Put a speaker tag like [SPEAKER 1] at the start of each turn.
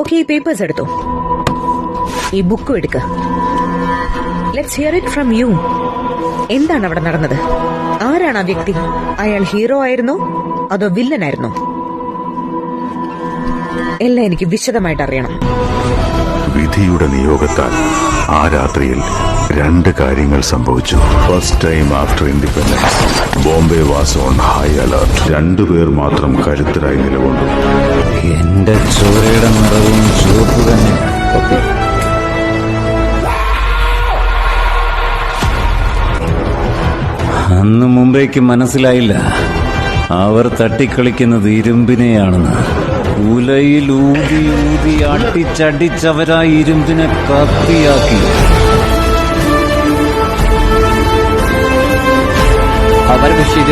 [SPEAKER 1] Okay, ഈ papers എടുത്തു, ഈ ബുക്കും എടുക്ക. Let's hear it from you. എന്താണ് അവിടെ നടന്നത്? ആരാണ് ആ വ്യക്തി? അയാൾ ഹീറോ ആയിരുന്നോ അതോ വില്ലനായിരുന്നോ? എല്ലാം എനിക്ക് വിശദമായിട്ട് അറിയണം.
[SPEAKER 2] വിധിയുടെ നിയോഗത്താൽ ആ രാത്രിയിൽ 2 കാര്യങ്ങൾ സംഭവിച്ചു. First time after independence Bombay was on high alert. 2 പേർ മാത്രം കരുത്തരായി നിലകൊണ്ടു.
[SPEAKER 3] എന്റെ ചോരയുടെ നിറവും ചുവപ്പ് തന്നെ. അന്ന് മുംബൈക്ക് മനസ്സിലായില്ല അവർ തട്ടിക്കളിക്കുന്നത് ഇരുമ്പിനെയാണെന്ന്. ഉലയിൽ ഊതി ഊതി അടിച്ചടിച്ചവരാ ഇരുമ്പിനെ കത്തിയാക്കി.
[SPEAKER 4] खबर मुशीद